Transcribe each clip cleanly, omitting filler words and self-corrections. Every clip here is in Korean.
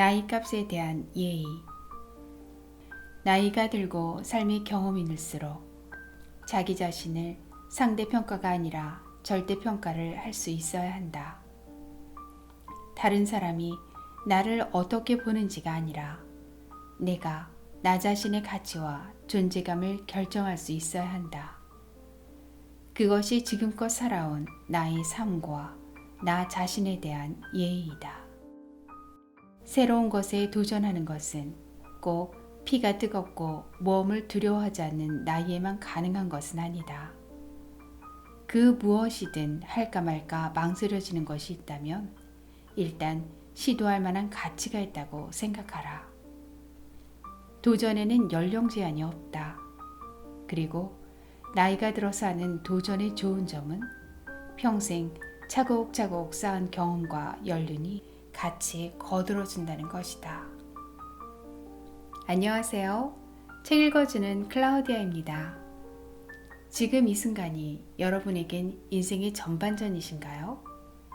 나이값에 대한 예의. 나이가 들고 삶의 경험이 늘수록 자기 자신을 상대평가가 아니라 절대평가를 할 수 있어야 한다. 다른 사람이 나를 어떻게 보는지가 아니라 내가 나 자신의 가치와 존재감을 결정할 수 있어야 한다. 그것이 지금껏 살아온 나의 삶과 나 자신에 대한 예의이다. 새로운 것에 도전하는 것은 꼭 피가 뜨겁고 모험을 두려워하지 않는 나이에만 가능한 것은 아니다. 그 무엇이든 할까 말까 망설여지는 것이 있다면 일단 시도할 만한 가치가 있다고 생각하라. 도전에는 연령 제한이 없다. 그리고 나이가 들어서 하는 도전의 좋은 점은 평생 차곡차곡 쌓은 경험과 연륜이 같이 거들어준다는 것이다. 안녕하세요. 책 읽어주는 클라우디아입니다. 지금 이 순간이 여러분에겐 인생의 전반전이신가요?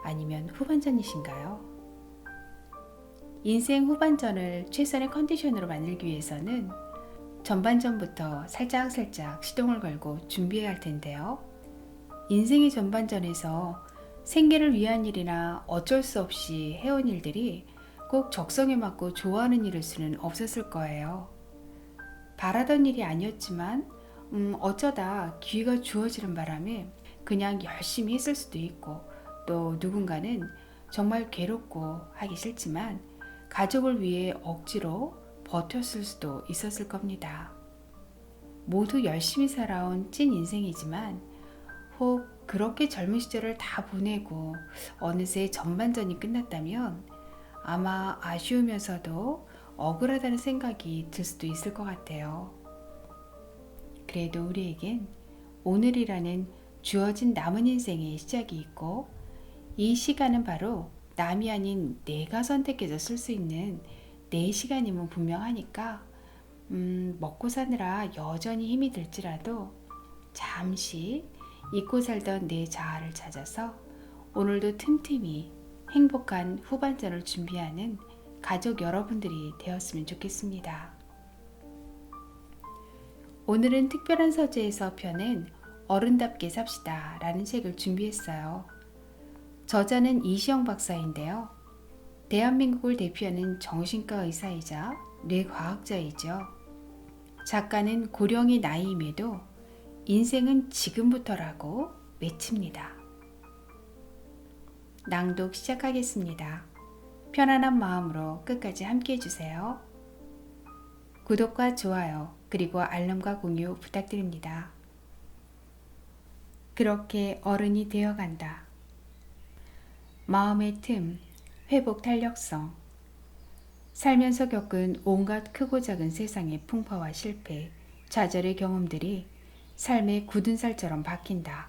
아니면 후반전이신가요? 인생 후반전을 최선의 컨디션으로 만들기 위해서는 전반전부터 살짝살짝 시동을 걸고 준비해야 할 텐데요. 인생의 전반전에서 생계를 위한 일이나 어쩔 수 없이 해온 일들이 꼭 적성에 맞고 좋아하는 일일 수는 없었을 거예요. 바라던 일이 아니었지만 어쩌다 기회가 주어지는 바람에 그냥 열심히 했을 수도 있고, 또 누군가는 정말 괴롭고 하기 싫지만 가족을 위해 억지로 버텼을 수도 있었을 겁니다. 모두 열심히 살아온 찐 인생이지만 혹 그렇게 젊은 시절을 다 보내고 어느새 전반전이 끝났다면 아마 아쉬우면서도 억울하다는 생각이 들 수도 있을 것 같아요. 그래도 우리에겐 오늘이라는 주어진 남은 인생의 시작이 있고, 이 시간은 바로 남이 아닌 내가 선택해서 쓸 수 있는 내 시간임은 분명하니까 먹고 사느라 여전히 힘이 들지라도 잠시 잊고 살던 내 자아를 찾아서 오늘도 틈틈이 행복한 후반전을 준비하는 가족 여러분들이 되었으면 좋겠습니다. 오늘은 특별한 서재에서 펴낸 어른답게 삽시다 라는 책을 준비했어요. 저자는 이시영 박사인데요. 대한민국을 대표하는 정신과 의사이자 뇌과학자이죠. 작가는 고령의 나이임에도 인생은 지금부터라고 외칩니다. 낭독 시작하겠습니다. 편안한 마음으로 끝까지 함께 해주세요. 구독과 좋아요 그리고 알람과 공유 부탁드립니다. 그렇게 어른이 되어간다. 마음의 틈, 회복 탄력성. 살면서 겪은 온갖 크고 작은 세상의 풍파와 실패, 좌절의 경험들이 삶의 굳은 살처럼 박힌다.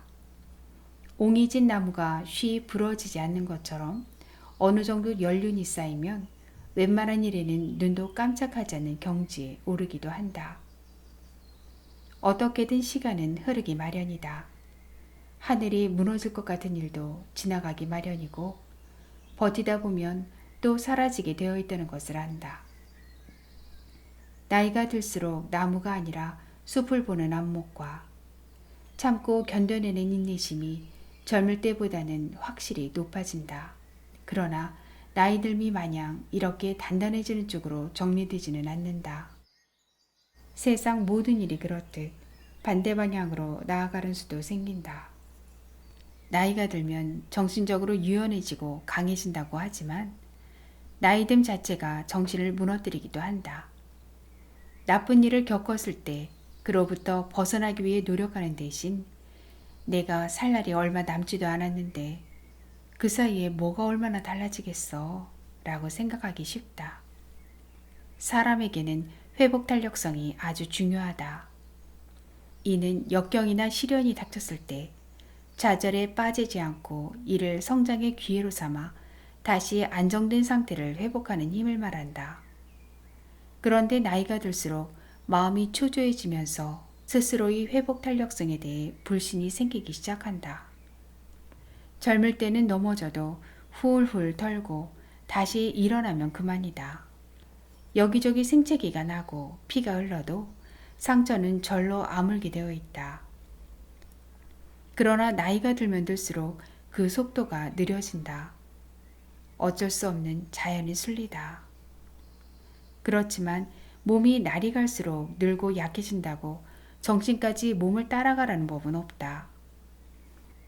옹이진 나무가 쉬이 부러지지 않는 것처럼 어느 정도 연륜이 쌓이면 웬만한 일에는 눈도 깜짝하지 않는 경지에 오르기도 한다. 어떻게든 시간은 흐르기 마련이다. 하늘이 무너질 것 같은 일도 지나가기 마련이고, 버티다 보면 또 사라지게 되어 있다는 것을 안다. 나이가 들수록 나무가 아니라 숲을 보는 안목과 참고 견뎌내는 인내심이 젊을 때보다는 확실히 높아진다. 그러나 나이 들미 마냥 이렇게 단단해지는 쪽으로 정리되지는 않는다. 세상 모든 일이 그렇듯 반대 방향으로 나아가는 수도 생긴다. 나이가 들면 정신적으로 유연해지고 강해진다고 하지만 나이듦 자체가 정신을 무너뜨리기도 한다. 나쁜 일을 겪었을 때 그로부터 벗어나기 위해 노력하는 대신 내가 살 날이 얼마 남지도 않았는데 그 사이에 뭐가 얼마나 달라지겠어 라고 생각하기 쉽다. 사람에게는 회복 탄력성이 아주 중요하다. 이는 역경이나 시련이 닥쳤을 때 좌절에 빠지지 않고 이를 성장의 기회로 삼아 다시 안정된 상태를 회복하는 힘을 말한다. 그런데 나이가 들수록 마음이 초조해지면서 스스로의 회복 탄력성에 대해 불신이 생기기 시작한다. 젊을 때는 넘어져도 훌훌 털고 다시 일어나면 그만이다. 여기저기 생채기가 나고 피가 흘러도 상처는 절로 아물게 되어 있다. 그러나 나이가 들면 들수록 그 속도가 느려진다. 어쩔 수 없는 자연의 순리다. 그렇지만 몸이 날이 갈수록 늙고 약해진다고 정신까지 몸을 따라가라는 법은 없다.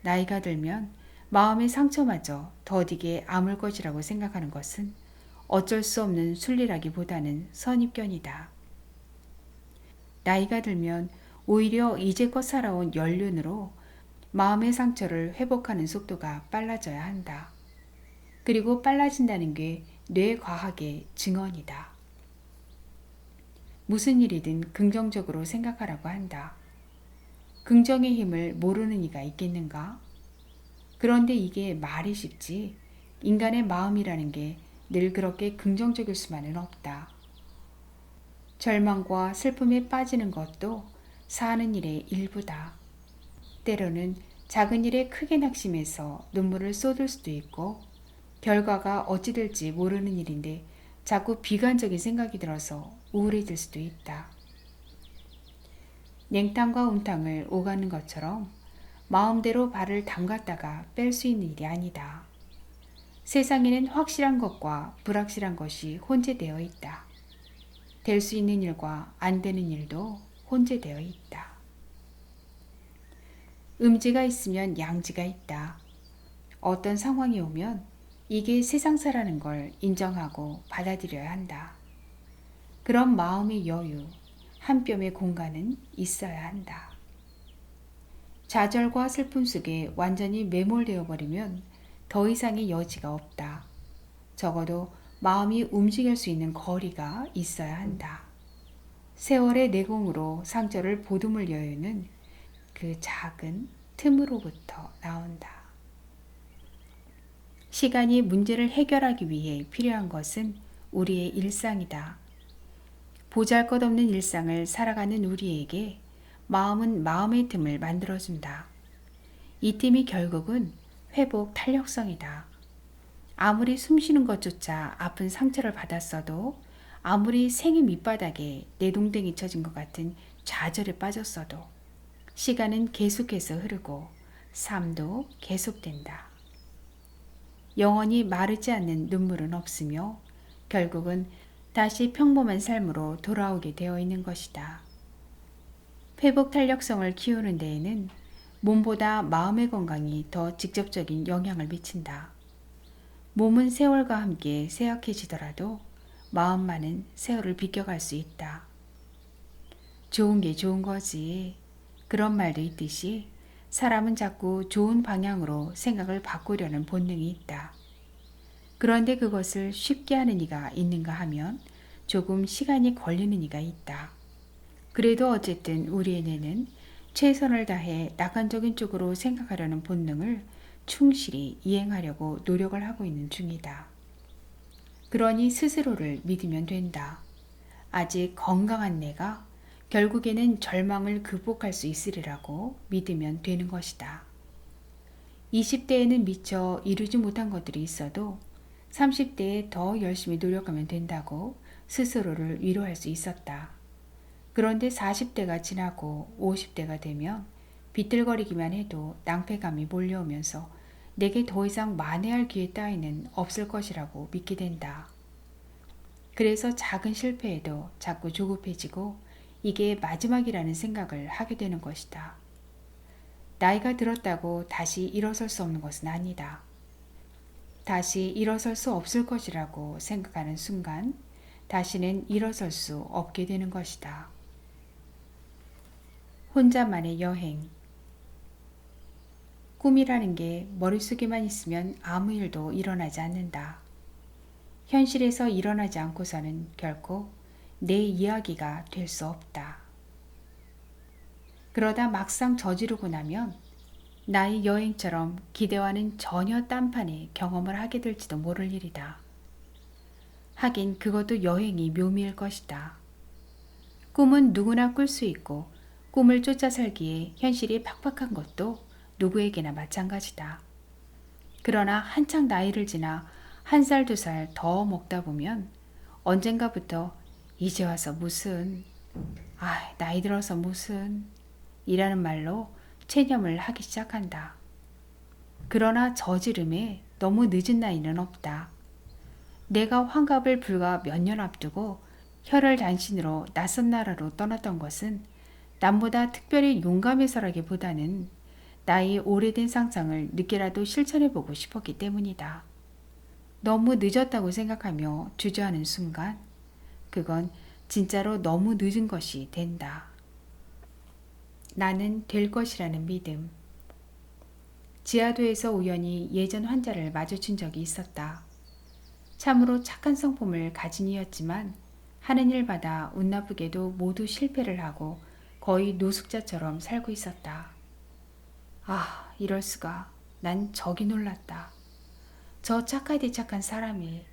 나이가 들면 마음의 상처마저 더디게 아물 것이라고 생각하는 것은 어쩔 수 없는 순리라기보다는 선입견이다. 나이가 들면 오히려 이제껏 살아온 연륜으로 마음의 상처를 회복하는 속도가 빨라져야 한다. 그리고 빨라진다는 게 뇌과학의 증언이다. 무슨 일이든 긍정적으로 생각하라고 한다. 긍정의 힘을 모르는 이가 있겠는가? 그런데 이게 말이 쉽지 인간의 마음이라는 게 늘 그렇게 긍정적일 수만은 없다. 절망과 슬픔에 빠지는 것도 사는 일의 일부다. 때로는 작은 일에 크게 낙심해서 눈물을 쏟을 수도 있고 결과가 어찌 될지 모르는 일인데 자꾸 비관적인 생각이 들어서 우울해질 수도 있다. 냉탕과 온탕을 오가는 것처럼 마음대로 발을 담갔다가 뺄 수 있는 일이 아니다. 세상에는 확실한 것과 불확실한 것이 혼재되어 있다. 될 수 있는 일과 안 되는 일도 혼재되어 있다. 음지가 있으면 양지가 있다. 어떤 상황이 오면 이게 세상사라는 걸 인정하고 받아들여야 한다. 그런 마음의 여유, 한 뼘의 공간은 있어야 한다. 좌절과 슬픔 속에 완전히 매몰되어 버리면 더 이상의 여지가 없다. 적어도 마음이 움직일 수 있는 거리가 있어야 한다. 세월의 내공으로 상처를 보듬을 여유는 그 작은 틈으로부터 나온다. 시간이 문제를 해결하기 위해 필요한 것은 우리의 일상이다. 보잘것없는 일상을 살아가는 우리에게 마음은 마음의 틈을 만들어준다. 이 틈이 결국은 회복 탄력성이다. 아무리 숨쉬는 것조차 아픈 상처를 받았어도 아무리 생의 밑바닥에 내동댕이 쳐진 것 같은 좌절에 빠졌어도 시간은 계속해서 흐르고 삶도 계속된다. 영원히 마르지 않는 눈물은 없으며 결국은 다시 평범한 삶으로 돌아오게 되어 있는 것이다. 회복 탄력성을 키우는 데에는 몸보다 마음의 건강이 더 직접적인 영향을 미친다. 몸은 세월과 함께 쇠약해지더라도 마음만은 세월을 비껴갈 수 있다. 좋은 게 좋은 거지. 그런 말도 있듯이 사람은 자꾸 좋은 방향으로 생각을 바꾸려는 본능이 있다. 그런데 그것을 쉽게 하는 이가 있는가 하면 조금 시간이 걸리는 이가 있다. 그래도 어쨌든 우리의 뇌는 최선을 다해 낙관적인 쪽으로 생각하려는 본능을 충실히 이행하려고 노력을 하고 있는 중이다. 그러니 스스로를 믿으면 된다. 아직 건강한 내가 결국에는 절망을 극복할 수 있으리라고 믿으면 되는 것이다. 20대에는 미처 이루지 못한 것들이 있어도 30대에 더 열심히 노력하면 된다고 스스로를 위로할 수 있었다. 그런데 40대가 지나고 50대가 되면 비틀거리기만 해도 낭패감이 몰려오면서 내게 더 이상 만회할 기회 따위는 없을 것이라고 믿게 된다. 그래서 작은 실패에도 자꾸 조급해지고 이게 마지막이라는 생각을 하게 되는 것이다. 나이가 들었다고 다시 일어설 수 없는 것은 아니다. 다시 일어설 수 없을 것이라고 생각하는 순간 다시는 일어설 수 없게 되는 것이다. 혼자만의 여행. 꿈이라는 게 머릿속에만 있으면 아무 일도 일어나지 않는다. 현실에서 일어나지 않고서는 결코 내 이야기가 될 수 없다. 그러다 막상 저지르고 나면 나의 여행처럼 기대와는 전혀 딴판의 경험을 하게 될지도 모를 일이다. 하긴 그것도 여행이 묘미일 것이다. 꿈은 누구나 꿀 수 있고 꿈을 쫓아 살기에 현실이 팍팍한 것도 누구에게나 마찬가지다. 그러나 한창 나이를 지나 한 살 두 살 더 먹다 보면 언젠가부터 이제 와서 무슨, 나이 들어서 무슨, 이라는 말로 체념을 하기 시작한다. 그러나 저지름에 너무 늦은 나이는 없다. 내가 환갑을 불과 몇 년 앞두고 혈혈단신으로 낯선 나라로 떠났던 것은 남보다 특별히 용감해서라기보다는 나의 오래된 상상을 늦게라도 실천해보고 싶었기 때문이다. 너무 늦었다고 생각하며 주저하는 순간 그건 진짜로 너무 늦은 것이 된다. 나는 될 것이라는 믿음. 지하도에서 우연히 예전 환자를 마주친 적이 있었다. 참으로 착한 성품을 가진 이였지만 하는 일마다 운나쁘게도 모두 실패를 하고 거의 노숙자처럼 살고 있었다. 이럴 수가. 난 적이 놀랐다. 저 착하디 착한 사람이.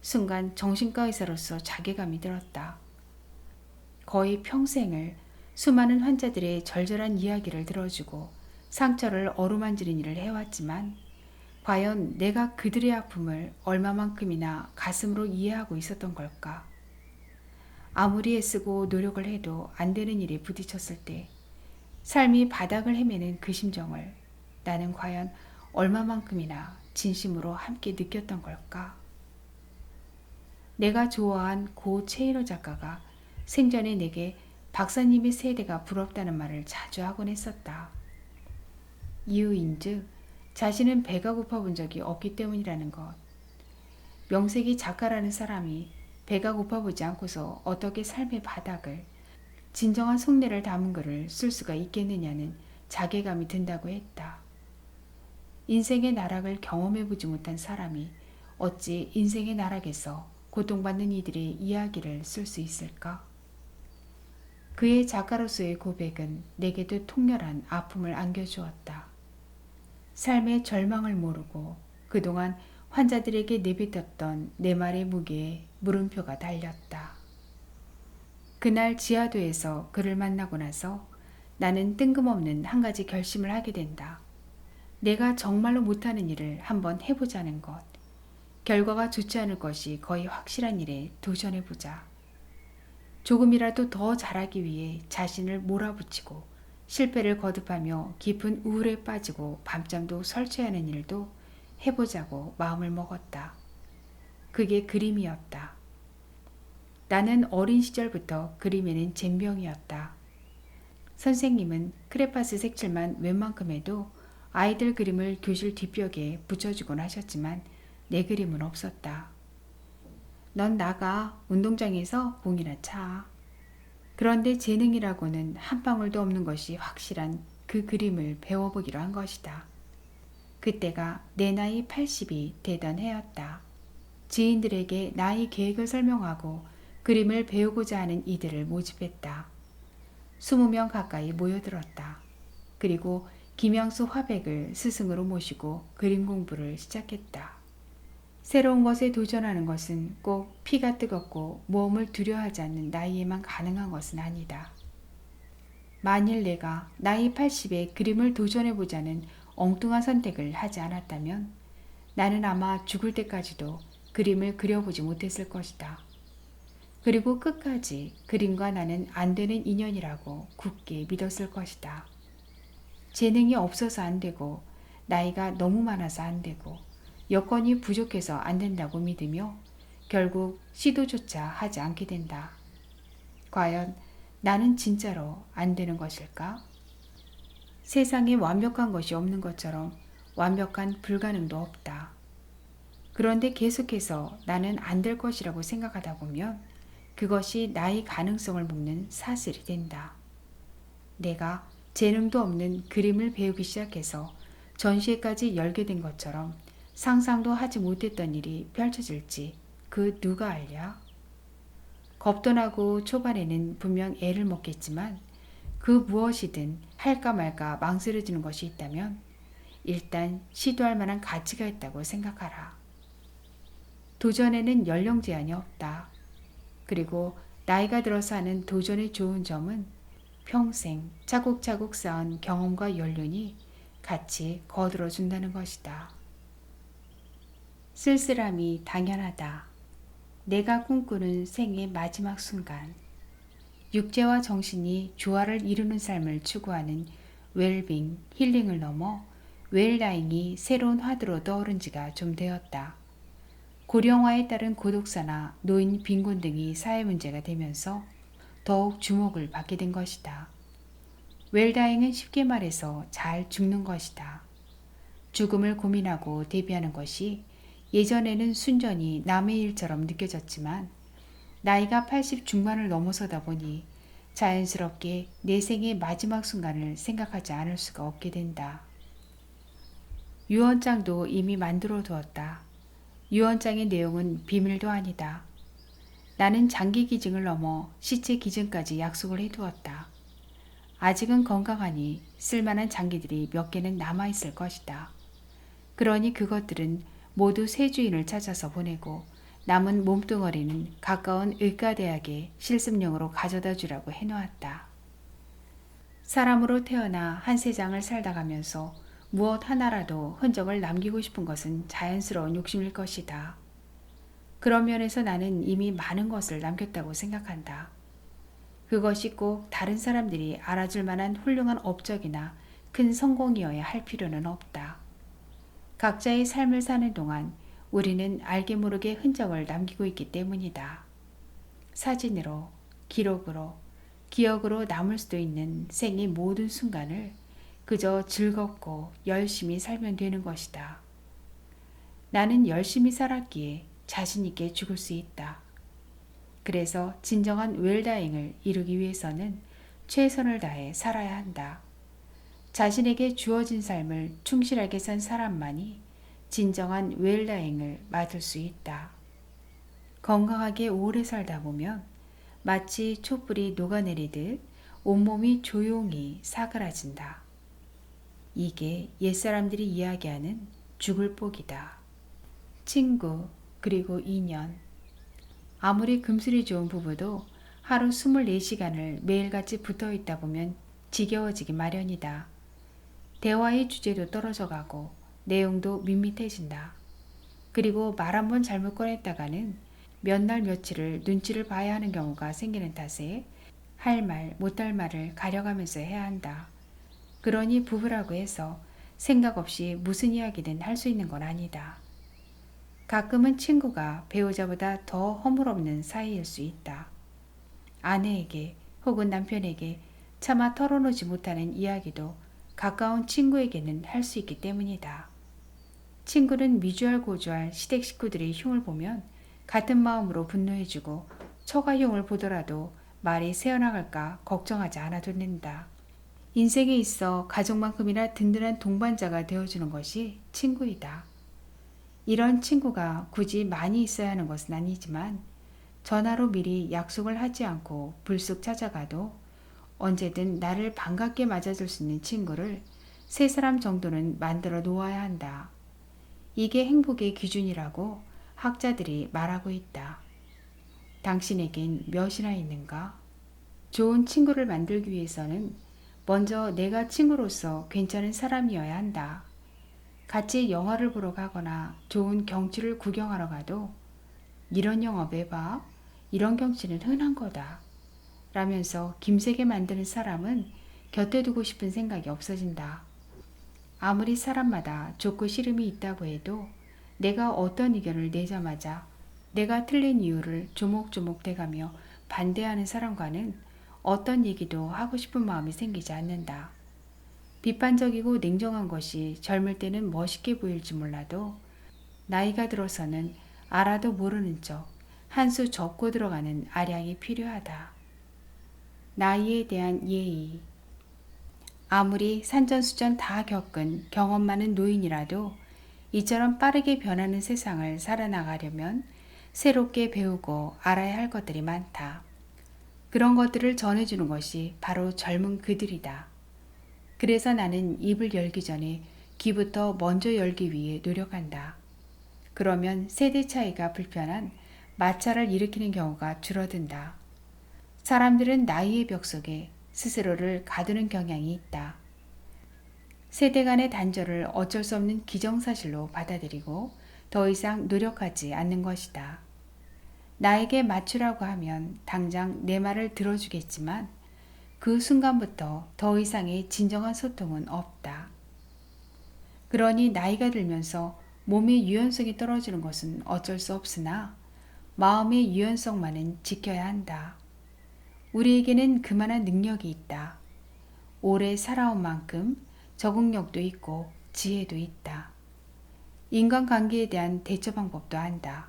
순간 정신과 의사로서 자괴감이 들었다. 거의 평생을 수많은 환자들의 절절한 이야기를 들어주고 상처를 어루만지는 일을 해왔지만 과연 내가 그들의 아픔을 얼마만큼이나 가슴으로 이해하고 있었던 걸까? 아무리 애쓰고 노력을 해도 안 되는 일에 부딪혔을 때 삶이 바닥을 헤매는 그 심정을 나는 과연 얼마만큼이나 진심으로 함께 느꼈던 걸까? 내가 좋아한 고 최인호 작가가 생전에 내게 박사님의 세대가 부럽다는 말을 자주 하곤 했었다. 이유인즉 자신은 배가 고파본 적이 없기 때문이라는 것. 명색이 작가라는 사람이 배가 고파보지 않고서 어떻게 삶의 바닥을, 진정한 속내를 담은 글을 쓸 수가 있겠느냐는 자괴감이 든다고 했다. 인생의 나락을 경험해보지 못한 사람이 어찌 인생의 나락에서 고통받는 이들의 이야기를 쓸 수 있을까? 그의 작가로서의 고백은 내게도 통렬한 아픔을 안겨주었다. 삶의 절망을 모르고 그동안 환자들에게 내뱉었던 내 말의 무게에 물음표가 달렸다. 그날 지하도에서 그를 만나고 나서 나는 뜬금없는 한 가지 결심을 하게 된다. 내가 정말로 못하는 일을 한번 해보자는 것. 결과가 좋지 않을 것이 거의 확실한 일에 도전해보자. 조금이라도 더 잘하기 위해 자신을 몰아붙이고 실패를 거듭하며 깊은 우울에 빠지고 밤잠도 설쳐야 하는 일도 해보자고 마음을 먹었다. 그게 그림이었다. 나는 어린 시절부터 그림에는 젬병이었다. 선생님은 크레파스 색칠만 웬만큼 해도 아이들 그림을 교실 뒷벽에 붙여주곤 하셨지만 내 그림은 없었다. 넌 나가 운동장에서 공이나 차. 그런데 재능이라고는 한 방울도 없는 것이 확실한 그 그림을 배워보기로 한 것이다. 그때가 내 나이 80이 되던 해였다. 지인들에게 나의 계획을 설명하고 그림을 배우고자 하는 이들을 모집했다. 20명 가까이 모여들었다. 그리고 김양수 화백을 스승으로 모시고 그림 공부를 시작했다. 새로운 것에 도전하는 것은 꼭 피가 뜨겁고 모험을 두려워하지 않는 나이에만 가능한 것은 아니다. 만일 내가 나이 80에 그림을 도전해보자는 엉뚱한 선택을 하지 않았다면 나는 아마 죽을 때까지도 그림을 그려보지 못했을 것이다. 그리고 끝까지 그림과 나는 안 되는 인연이라고 굳게 믿었을 것이다. 재능이 없어서 안 되고 나이가 너무 많아서 안 되고 여건이 부족해서 안 된다고 믿으며 결국 시도조차 하지 않게 된다. 과연 나는 진짜로 안 되는 것일까? 세상에 완벽한 것이 없는 것처럼 완벽한 불가능도 없다. 그런데 계속해서 나는 안 될 것이라고 생각하다 보면 그것이 나의 가능성을 묶는 사슬이 된다. 내가 재능도 없는 그림을 배우기 시작해서 전시회까지 열게 된 것처럼 상상도 하지 못했던 일이 펼쳐질지 그 누가 알랴? 겁도 나고 초반에는 분명 애를 먹겠지만 그 무엇이든 할까 말까 망설여지는 것이 있다면 일단 시도할 만한 가치가 있다고 생각하라. 도전에는 연령 제한이 없다. 그리고 나이가 들어서 하는 도전의 좋은 점은 평생 차곡차곡 쌓은 경험과 연륜이 같이 거들어준다는 것이다. 쓸쓸함이 당연하다. 내가 꿈꾸는 생의 마지막 순간. 육체와 정신이 조화를 이루는 삶을 추구하는 웰빙, 힐링을 넘어 웰다잉이 새로운 화두로 떠오른 지가 좀 되었다. 고령화에 따른 고독사나 노인 빈곤 등이 사회 문제가 되면서 더욱 주목을 받게 된 것이다. 웰다잉은 쉽게 말해서 잘 죽는 것이다. 죽음을 고민하고 대비하는 것이 예전에는 순전히 남의 일처럼 느껴졌지만 나이가 80 중반을 넘어서다 보니 자연스럽게 내 생의 마지막 순간을 생각하지 않을 수가 없게 된다. 유언장도 이미 만들어 두었다. 유언장의 내용은 비밀도 아니다. 나는 장기 기증을 넘어 시체 기증까지 약속을 해두었다. 아직은 건강하니 쓸만한 장기들이 몇 개는 남아있을 것이다. 그러니 그것들은 모두 새 주인을 찾아서 보내고 남은 몸뚱어리는 가까운 의과대학에 실습용으로 가져다 주라고 해놓았다. 사람으로 태어나 한 세상을 살다 가면서 무엇 하나라도 흔적을 남기고 싶은 것은 자연스러운 욕심일 것이다. 그런 면에서 나는 이미 많은 것을 남겼다고 생각한다. 그것이 꼭 다른 사람들이 알아줄 만한 훌륭한 업적이나 큰 성공이어야 할 필요는 없다. 각자의 삶을 사는 동안 우리는 알게 모르게 흔적을 남기고 있기 때문이다. 사진으로, 기록으로, 기억으로 남을 수도 있는 생의 모든 순간을 그저 즐겁고 열심히 살면 되는 것이다. 나는 열심히 살았기에 자신 있게 죽을 수 있다. 그래서 진정한 웰다잉을 이루기 위해서는 최선을 다해 살아야 한다. 자신에게 주어진 삶을 충실하게 산 사람만이 진정한 웰다잉을 맞을 수 있다. 건강하게 오래 살다 보면 마치 촛불이 녹아내리듯 온몸이 조용히 사그라진다. 이게 옛사람들이 이야기하는 죽을 복이다. 친구, 그리고 인연. 아무리 금슬이 좋은 부부도 하루 24시간을 매일같이 붙어있다 보면 지겨워지기 마련이다. 대화의 주제도 떨어져 가고 내용도 밋밋해진다. 그리고 말 한 번 잘못 꺼냈다가는 몇 날 며칠을 눈치를 봐야 하는 경우가 생기는 탓에 할 말, 못할 말을 가려가면서 해야 한다. 그러니 부부라고 해서 생각 없이 무슨 이야기든 할 수 있는 건 아니다. 가끔은 친구가 배우자보다 더 허물없는 사이일 수 있다. 아내에게 혹은 남편에게 차마 털어놓지 못하는 이야기도 가까운 친구에게는 할 수 있기 때문이다. 친구는 미주알 고주알 시댁 식구들의 흉을 보면 같은 마음으로 분노해주고 처가 흉을 보더라도 말이 새어나갈까 걱정하지 않아도 된다. 인생에 있어 가족만큼이나 든든한 동반자가 되어주는 것이 친구이다. 이런 친구가 굳이 많이 있어야 하는 것은 아니지만 전화로 미리 약속을 하지 않고 불쑥 찾아가도 언제든 나를 반갑게 맞아줄 수 있는 친구를 세 사람 정도는 만들어 놓아야 한다. 이게 행복의 기준이라고 학자들이 말하고 있다. 당신에겐 몇이나 있는가? 좋은 친구를 만들기 위해서는 먼저 내가 친구로서 괜찮은 사람이어야 한다. 같이 영화를 보러 가거나 좋은 경치를 구경하러 가도 이런 영화 왜 봐? 이런 경치는 흔한 거다. 라면서 김세게 만드는 사람은 곁에 두고 싶은 생각이 없어진다. 아무리 사람마다 좋고 싫음이 있다고 해도 내가 어떤 의견을 내자마자 내가 틀린 이유를 조목조목 대가며 반대하는 사람과는 어떤 얘기도 하고 싶은 마음이 생기지 않는다. 비판적이고 냉정한 것이 젊을 때는 멋있게 보일지 몰라도 나이가 들어서는 알아도 모르는 척 한 수 접고 들어가는 아량이 필요하다. 나이에 대한 예의. 아무리 산전수전 다 겪은 경험 많은 노인이라도 이처럼 빠르게 변하는 세상을 살아나가려면 새롭게 배우고 알아야 할 것들이 많다. 그런 것들을 전해주는 것이 바로 젊은 그들이다. 그래서 나는 입을 열기 전에 귀부터 먼저 열기 위해 노력한다. 그러면 세대 차이가 불편한 마찰을 일으키는 경우가 줄어든다. 사람들은 나이의 벽 속에 스스로를 가두는 경향이 있다. 세대 간의 단절을 어쩔 수 없는 기정사실로 받아들이고 더 이상 노력하지 않는 것이다. 나에게 맞추라고 하면 당장 내 말을 들어주겠지만 그 순간부터 더 이상의 진정한 소통은 없다. 그러니 나이가 들면서 몸의 유연성이 떨어지는 것은 어쩔 수 없으나 마음의 유연성만은 지켜야 한다. 우리에게는 그만한 능력이 있다. 오래 살아온 만큼 적응력도 있고 지혜도 있다. 인간관계에 대한 대처 방법도 안다.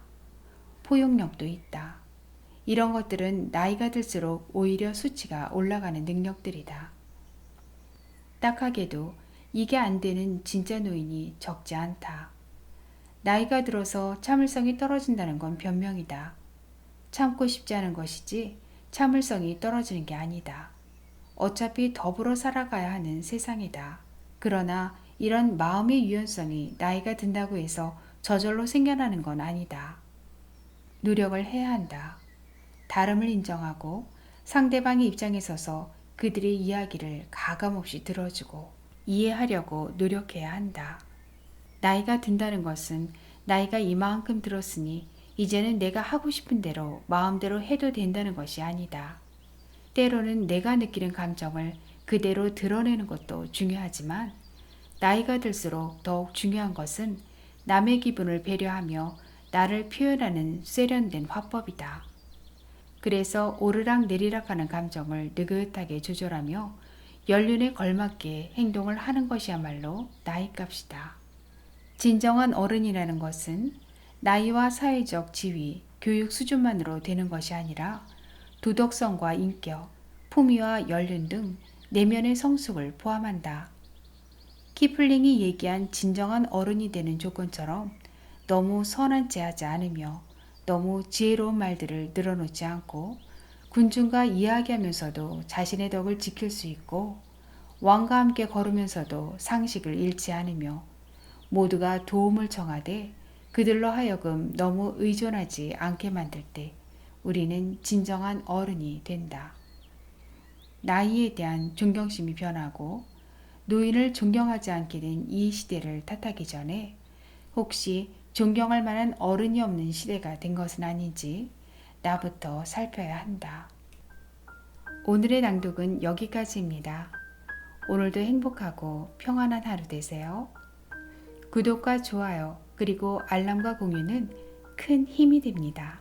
포용력도 있다. 이런 것들은 나이가 들수록 오히려 수치가 올라가는 능력들이다. 딱하게도 이게 안 되는 진짜 노인이 적지 않다. 나이가 들어서 참을성이 떨어진다는 건 변명이다. 참고 싶지 않은 것이지 참을성이 떨어지는 게 아니다. 어차피 더불어 살아가야 하는 세상이다. 그러나 이런 마음의 유연성이 나이가 든다고 해서 저절로 생겨나는 건 아니다. 노력을 해야 한다. 다름을 인정하고 상대방의 입장에 서서 그들의 이야기를 가감없이 들어주고 이해하려고 노력해야 한다. 나이가 든다는 것은 나이가 이만큼 들었으니 이제는 내가 하고 싶은 대로 마음대로 해도 된다는 것이 아니다. 때로는 내가 느끼는 감정을 그대로 드러내는 것도 중요하지만 나이가 들수록 더욱 중요한 것은 남의 기분을 배려하며 나를 표현하는 세련된 화법이다. 그래서 오르락 내리락 하는 감정을 느긋하게 조절하며 연륜에 걸맞게 행동을 하는 것이야말로 나이값이다. 진정한 어른이라는 것은 나이와 사회적 지위, 교육 수준만으로 되는 것이 아니라 도덕성과 인격, 품위와 연륜 등 내면의 성숙을 포함한다. 키플링이 얘기한 진정한 어른이 되는 조건처럼 너무 선한 체 하지 않으며 너무 지혜로운 말들을 늘어놓지 않고 군중과 이야기하면서도 자신의 덕을 지킬 수 있고 왕과 함께 걸으면서도 상식을 잃지 않으며 모두가 도움을 청하되 그들로 하여금 너무 의존하지 않게 만들 때 우리는 진정한 어른이 된다. 나이에 대한 존경심이 변하고 노인을 존경하지 않게 된 이 시대를 탓하기 전에 혹시 존경할 만한 어른이 없는 시대가 된 것은 아닌지 나부터 살펴야 한다. 오늘의 낭독은 여기까지입니다. 오늘도 행복하고 평안한 하루 되세요. 구독과 좋아요 그리고 알람과 공유는 큰 힘이 됩니다.